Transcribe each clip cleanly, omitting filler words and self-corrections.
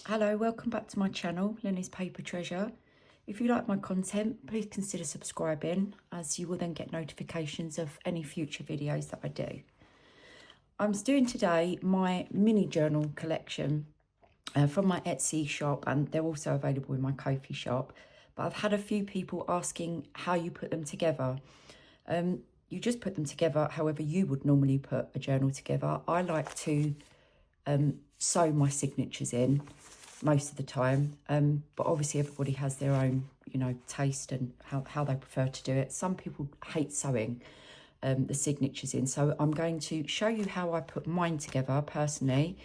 Hello, welcome back to my channel, Lenny's Paper Treasure. If you like my content, please consider subscribing, as you will then get notifications of any future videos that I do. I'm doing today my mini journal collection from my Etsy shop, and they're also available in my Ko-fi shop. But I've had a few people asking how you put them together. You just put them together however you would normally put a journal together. I like to sew my signatures in most of the time, but obviously everybody has their own taste and how they prefer to do it. Some people hate sewing the signatures in, so I'm going to show you how I put mine together personally,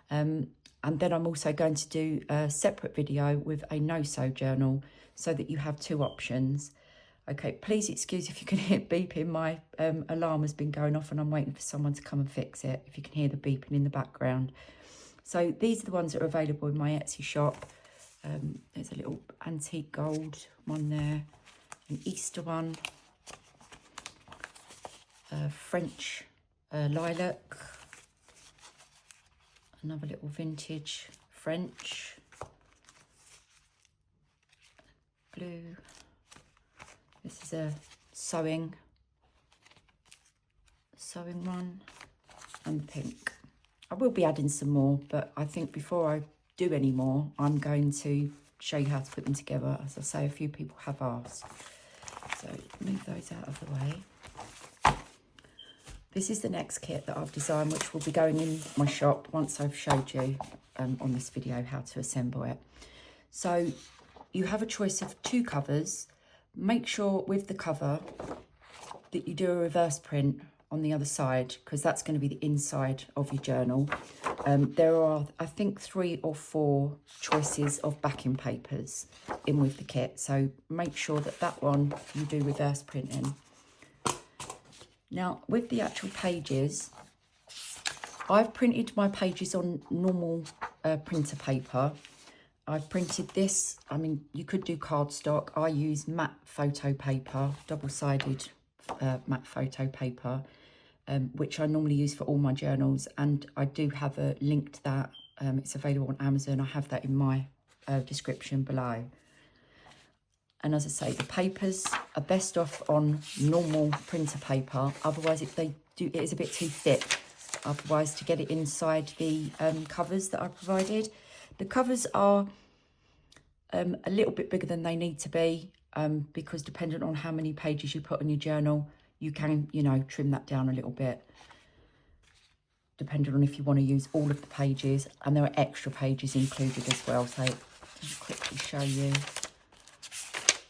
and then I'm also going to do a separate video with a no-sew journal so that you have two options. Okay, please excuse if you can hear beeping. My alarm has been going off and I'm waiting for someone to come and fix it, if you can hear the beeping in the background. So these are the ones that are available in my Etsy shop. There's a little antique gold one there, an Easter one, French lilac, another little vintage French, blue. This is a sewing one, and pink. I will be adding some more, but I think before I do any more, I'm going to show you how to put them together. As I say, a few people have asked. So move those out of the way. This is the next kit that I've designed, which will be going in my shop once I've showed you on this video how to assemble it. So you have a choice of two covers. Make sure with the cover that you do a reverse print on the other side, because that's going to be the inside of your journal. There are, I think, 3 or 4 choices of backing papers in with the kit, so make sure that that one you do reverse printing. Now, with the actual pages, I've printed my pages on normal printer paper. I've printed this, I mean, you could do cardstock. I use matte photo paper, double-sided matte photo paper, which I normally use for all my journals, and I do have a link to that. It's available on Amazon. I have that in my description below. And as I say, the papers are best off on normal printer paper. Otherwise, it is a bit too thick. Otherwise, to get it inside the covers that I provided. The covers are a little bit bigger than they need to be, because depending on how many pages you put on your journal, you can, trim that down a little bit, depending on if you want to use all of the pages. And there are extra pages included as well. So I'll quickly show you.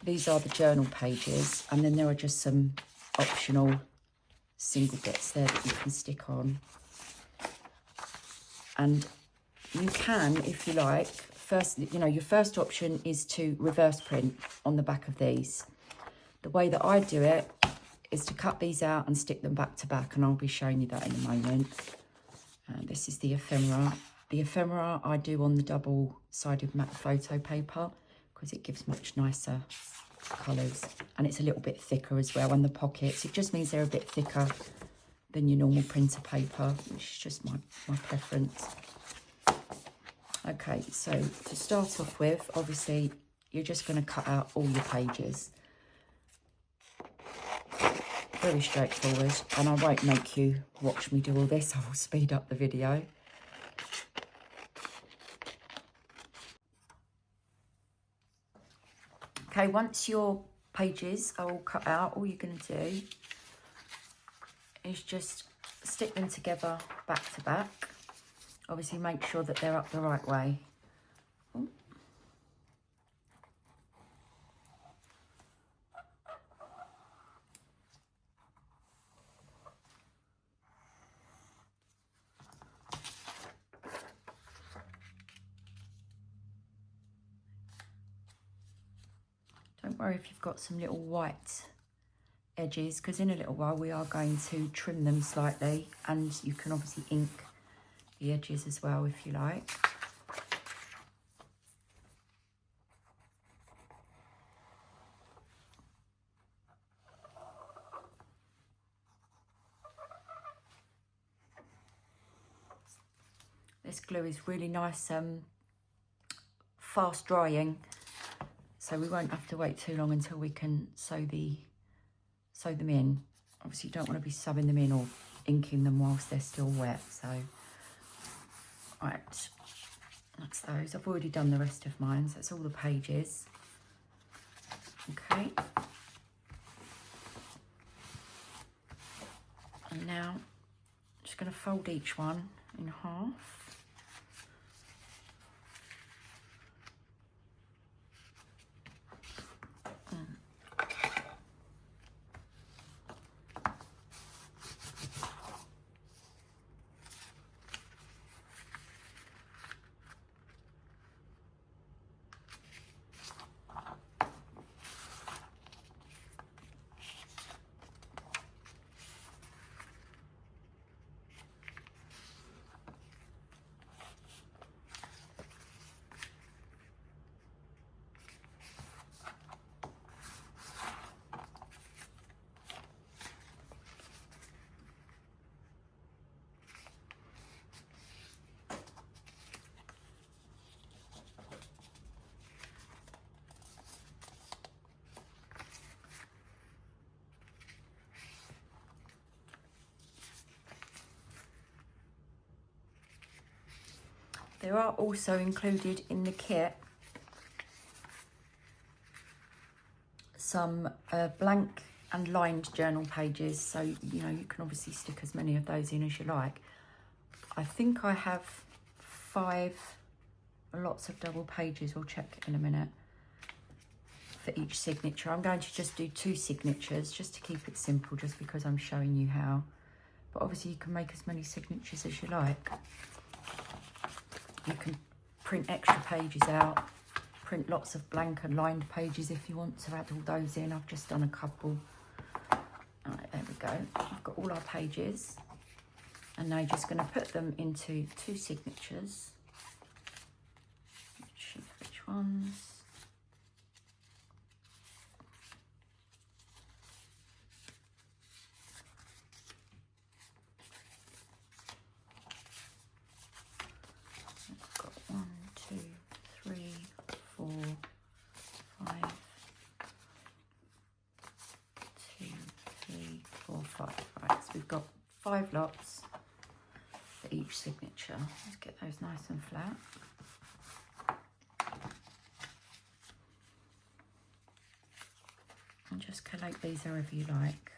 These are the journal pages, and then there are just some optional single bits there that you can stick on. And you can, if you like, first, your first option is to reverse print on the back of these. The way that I do it is to cut these out and stick them back to back, and I'll be showing you that in a moment. This is the ephemera. The ephemera I do on the double-sided matte photo paper because it gives much nicer colours, and it's a little bit thicker as well. And the pockets, it just means they're a bit thicker than your normal printer paper, which is just my preference. Okay, so to start off with, obviously, you're just going to cut out all your pages. Very straightforward, and I won't make you watch me do all this. I will speed up the video. Okay, once your pages are all cut out, all you're going to do is just stick them together back to back. Obviously, make sure that they're up the right way. Ooh. Don't worry if you've got some little white edges, because in a little while we are going to trim them slightly, and you can obviously ink the edges as well if you like. This glue is really nice fast drying, so we won't have to wait too long until we can sew them in. Obviously you don't want to be sewing them in or inking them whilst they're still wet. So right, that's those. I've already done the rest of mine, so that's all the pages. Okay, and now I'm just going to fold each one in half. There are also included in the kit some blank and lined journal pages, so you know you can obviously stick as many of those in as you like. I think I have 5 lots of double pages. We'll check in a minute for each signature. I'm going to just do 2 signatures just to keep it simple, just because I'm showing you how, but obviously you can make as many signatures as you like. You can print extra pages out, print lots of blank and lined pages if you want to add all those in. I've just done a couple. All right, there we go. I've got all our pages, and now you're just going to put them into 2 signatures. Which ones? I've got 1, 2, 3, 4, 5. 2, 3, 4, 5. Right, so we've got 5 lots for each signature. Let's get those nice and flat. And just collate these however you like.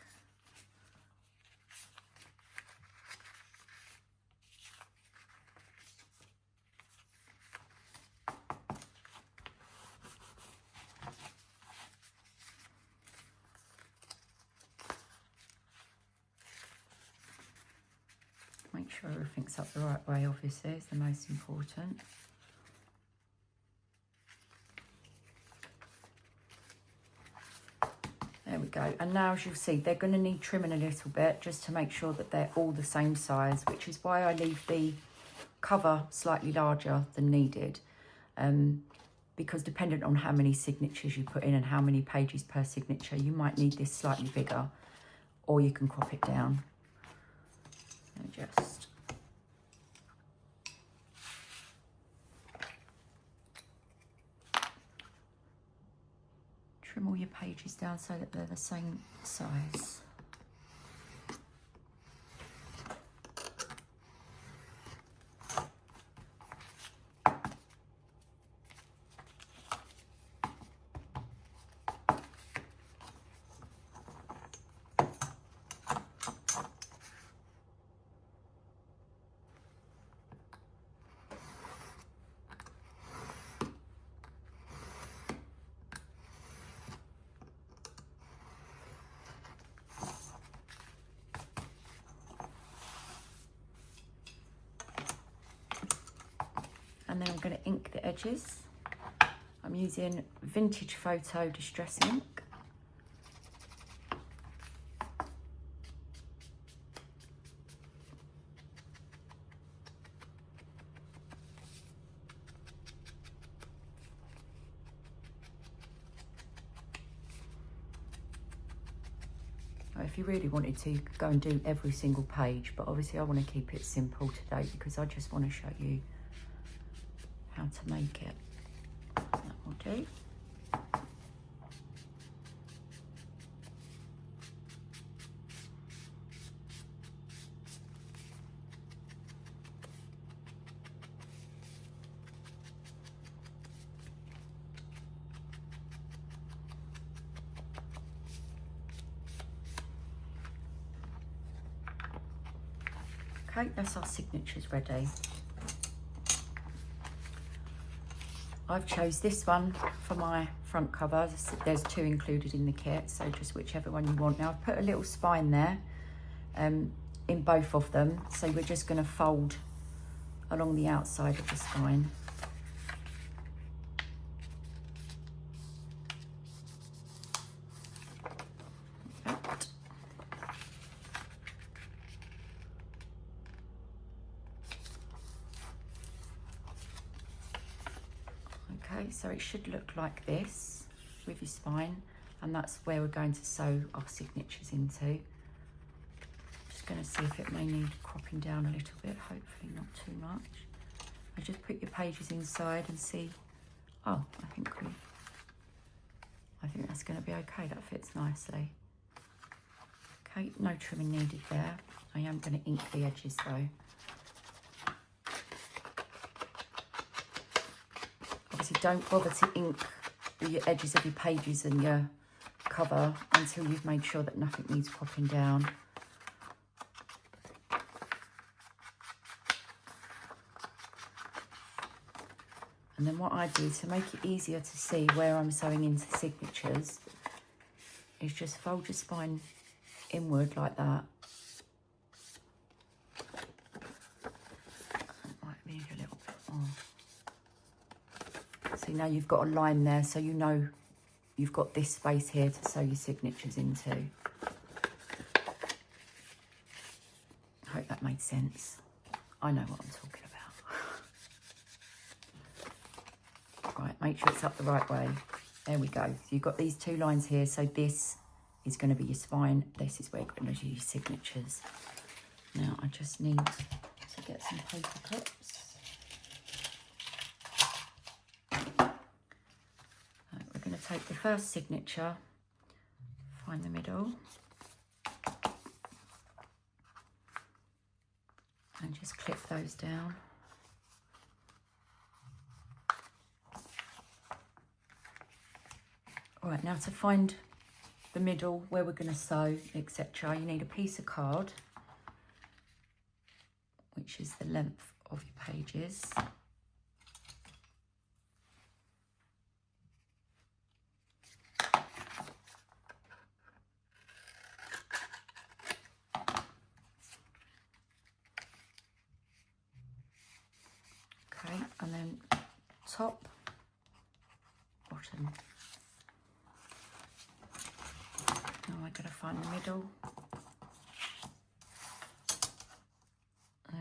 Make sure everything's up the right way, obviously, is the most important. There we go. And now, as you'll see, they're going to need trimming a little bit just to make sure that they're all the same size, which is why I leave the cover slightly larger than needed. Because dependent on how many signatures you put in and how many pages per signature, you might need this slightly bigger, or you can crop it down. And just trim all your pages down so that they're the same size. And then I'm going to ink the edges. I'm using Vintage Photo Distress Ink. If you really wanted to, you could go and do every single page, but obviously I want to keep it simple today because I just want to show you how to make it. will do. Okay, that's our signatures ready. I've chose this one for my front cover. There's 2 included in the kit, so just whichever one you want. Now I've put a little spine there in both of them, so we're just going to fold along the outside of the spine. Okay, so it should look like this with your spine, and that's where we're going to sew our signatures into. Just going to see if it may need cropping down a little bit, hopefully not too much. I just put your pages inside and see. Oh, I think that's going to be okay. That fits nicely. Okay, no trimming needed there. I am going to ink the edges though. Obviously, don't bother to ink the edges of your pages and your cover until you've made sure that nothing needs cropping down. And then what I do to make it easier to see where I'm sewing into the signatures is just fold your spine inward like that. It might need a little bit more. So now you've got a line there, so you know you've got this space here to sew your signatures into. I hope that made sense. I know what I'm talking about. Right, make sure it's up the right way. There we go. So you've got these 2 lines here, so this is going to be your spine. This is where you're going to do your signatures. Now I just need to get some paper clips. Take the first signature, find the middle, and just clip those down. All right, now to find the middle where we're going to sew, etc., you need a piece of card, which is the length of your pages. And then top, bottom. Now I gotta find the middle.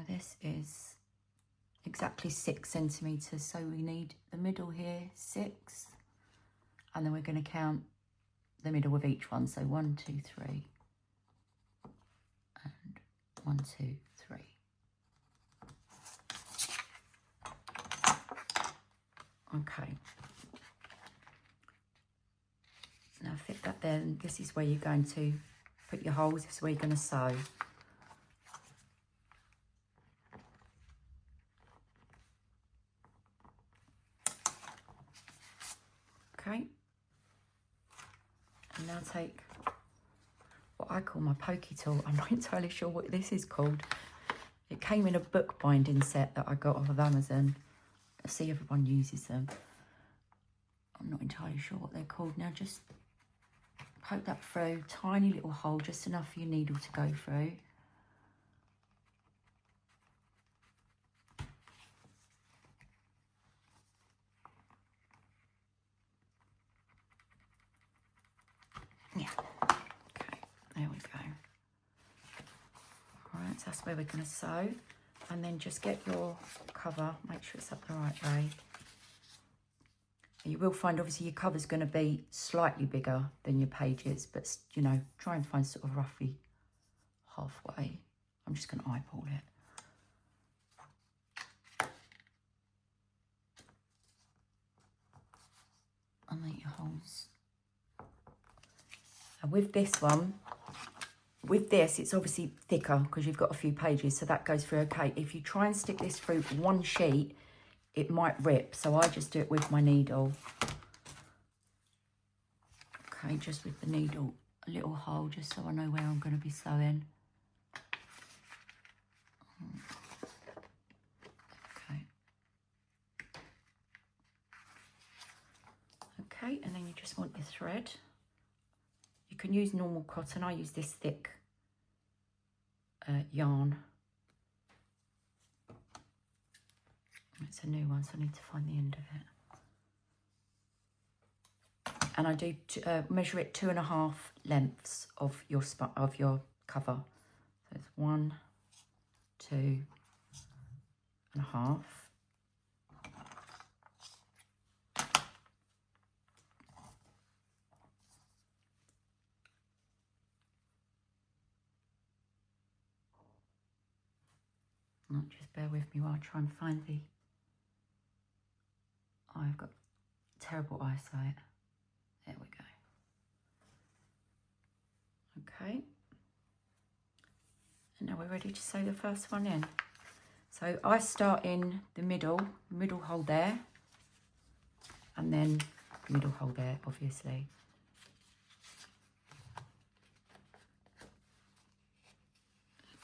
This is exactly 6 centimeters, so we need the middle here 6, and then we're going to count the middle of each one. So 1, 2, 3, and 1, 2, 3. Okay. Now fit that there, and this is where you're going to put your holes. This is where you're going to sew. Okay. And now take what I call my pokey tool. I'm not entirely sure what this is called. It came in a book binding set that I got off of Amazon. I see everyone uses them. I'm not entirely sure what they're called. Now just poke that through, tiny little hole, just enough for your needle to go through. Yeah, okay, there we go. All right, so that's where we're going to sew. And then just get your cover, make sure it's up the right way. You will find, obviously, your cover's going to be slightly bigger than your pages, but, you know, try and find sort of roughly halfway. I'm just going to eyeball it. your holes. And with this one, with this, it's obviously thicker because you've got a few pages, so that goes through okay. If you try and stick this through one sheet, it might rip, so I just do it with my needle. Okay, just with the needle, a little hole just so I know where I'm going to be sewing. Okay. Okay, and then you just want your thread. You can use normal cotton. I use this thick yarn. It's a new one, so I need to find the end of it. And I do measure it 2.5 lengths of your cover. So it's 1, 2.5. Just bear with me while I try and find the... Oh, I've got terrible eyesight. There we go. Okay. And now we're ready to sew the first one in. So I start in the middle hole there, and then middle hole there, obviously.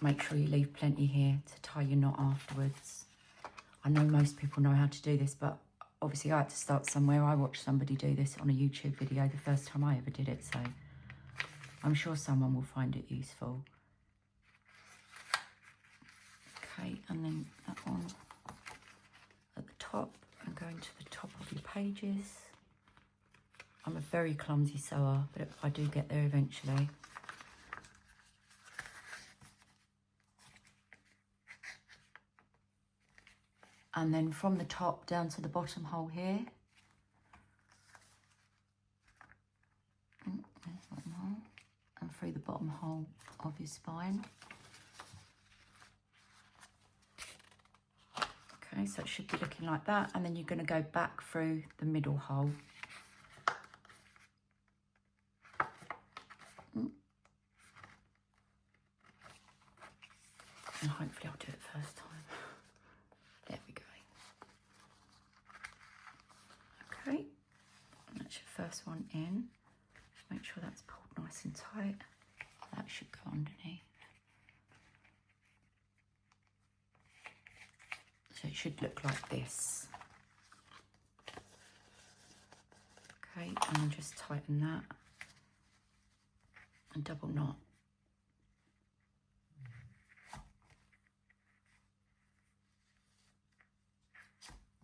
Make sure you leave plenty here to tie your knot afterwards. I know most people know how to do this, but obviously I had to start somewhere. I watched somebody do this on a YouTube video the first time I ever did it, so I'm sure someone will find it useful. Okay, and then that one at the top, and going to the top of your pages. I'm a very clumsy sewer, but I do get there eventually. And then from the top down to the bottom hole here. There's one hole. And through the bottom hole of your spine. Okay, so it should be looking like that. And then you're going to go back through the middle hole. And hopefully I'll do it first time. There we go. Okay, that's your first one in. Just make sure that's pulled nice and tight. That should go underneath. So it should look like this. Okay, and then just tighten that and double knot.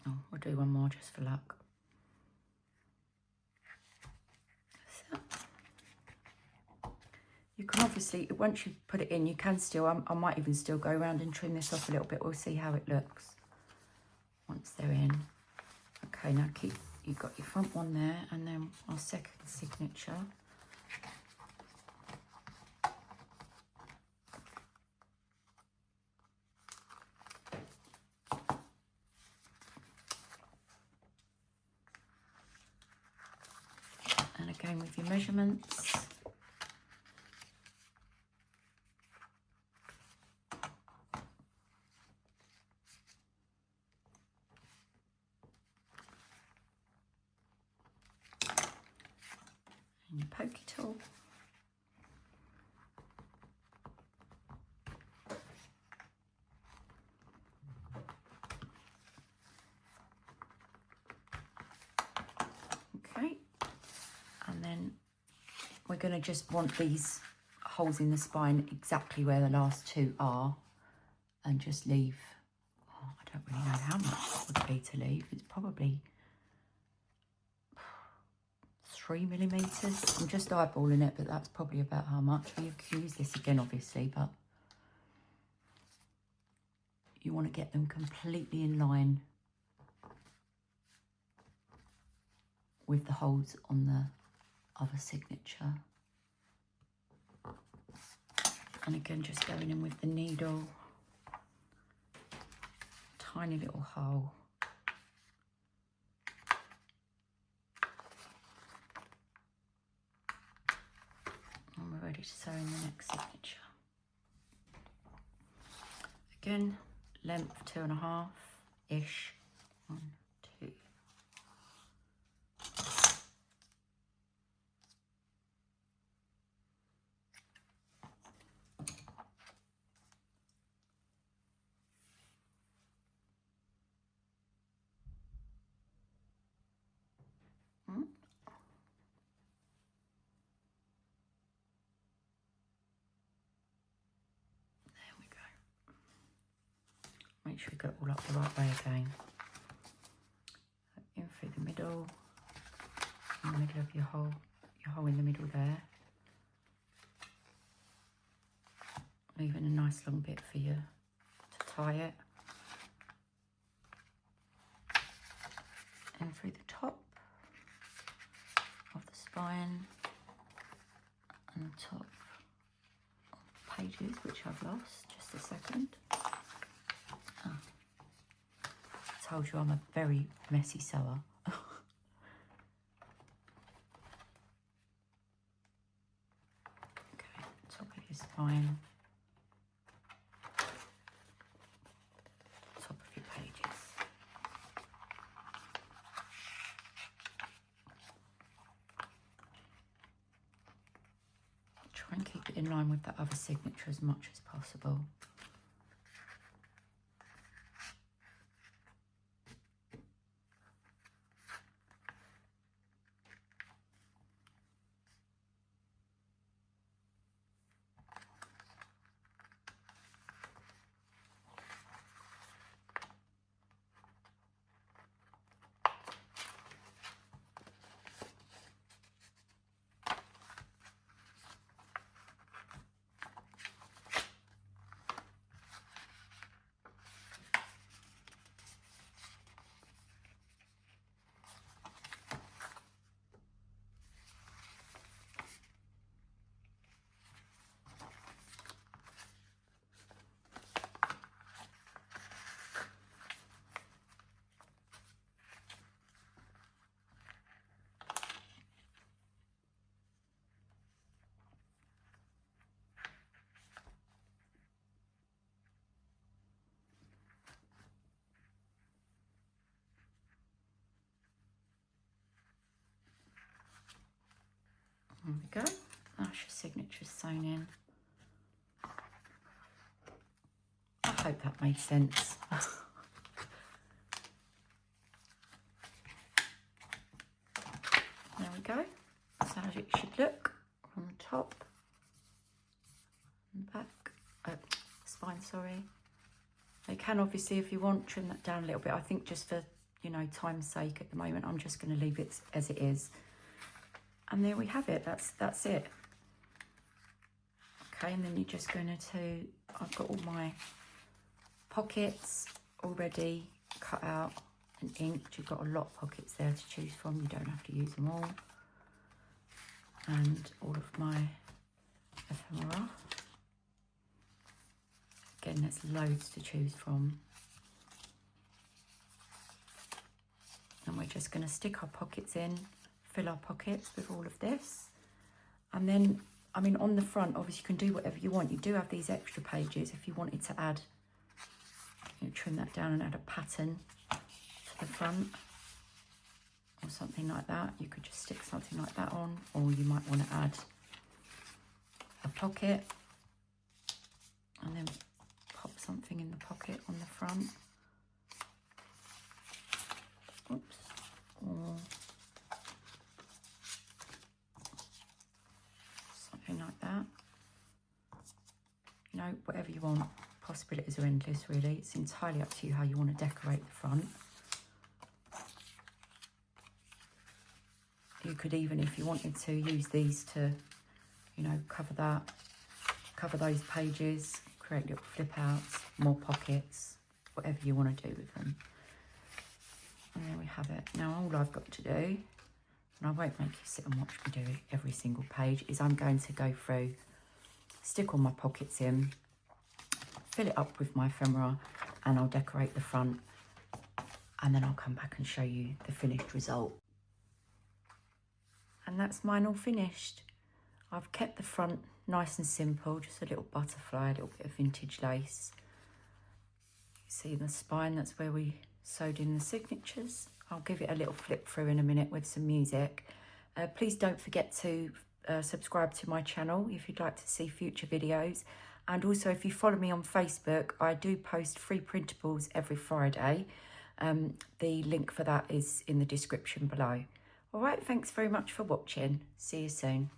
Oh, we'll do one more just for luck. So, you can obviously, once you put it in, you can still, I might even still go around and trim this off a little bit. We'll see how it looks once they're in. Okay, now you've got your front one there, and then our second signature. And again with your measurements. And your pokey tool. Okay, and then we're going to just want these holes in the spine exactly where the last two are, and just leave, oh, I don't really know how much would be to leave. It's probably 3 millimeters. I'm just eyeballing it, but that's probably about how much. You can use this again, obviously, but you want to get them completely in line with the holes on the other signature. And again, just going in with the needle, tiny little hole. again, length 2.5-ish. 1, 2. Make sure you go all up the right way again. In through the middle, in the middle of your hole in the middle there. Leaving a nice long bit for you to tie it. In through the top of the spine and the top of pages, which I've lost. Just a second. I told you I'm a very messy sewer. Okay, top of your spine, top of your pages. Try and keep it in line with that other signature as much as possible. There we go. That's your signature sewn in. I hope that made sense. There we go. That's how it should look from the top and back. Spine, sorry. You can obviously, if you want, trim that down a little bit. I think just for, you know, time's sake at the moment, I'm just going to leave it as it is. And there we have it. That's it. Okay, and then you're just going to, I've got all my pockets already cut out and inked. You've got a lot of pockets there to choose from. You don't have to use them all. And all of my ephemera. Again, there's loads to choose from. And we're just going to stick our pockets in, fill our pockets with all of this. And then, I mean, on the front, obviously you can do whatever you want. You do have these extra pages if you wanted to add, you know, trim that down and add a pattern to the front or something like that. You could just stick something like that on, or you might want to add a pocket and then pop something in the pocket on the front. Oops. Or something like that. You know, whatever you want. Possibilities are endless, really. It's entirely up to you how you want to decorate the front. You could even, if you wanted to, use these to, you know, cover that, cover those pages, create little flip outs, more pockets, whatever you want to do with them. And there we have it. Now all I've got to do, and I won't make you sit and watch me do it every single page, is I'm going to go through, stick all my pockets in, fill it up with my ephemera, and I'll decorate the front, and then I'll come back and show you the finished result. And that's mine all finished. I've kept the front nice and simple, just a little butterfly, a little bit of vintage lace. See the spine, that's where we sewed in the signatures. I'll give it a little flip through in a minute with some music. Please don't forget to subscribe to my channel if you'd like to see future videos. And also, if you follow me on Facebook, I do post free printables every Friday. The link for that is in the description below. All right, thanks very much for watching. See you soon.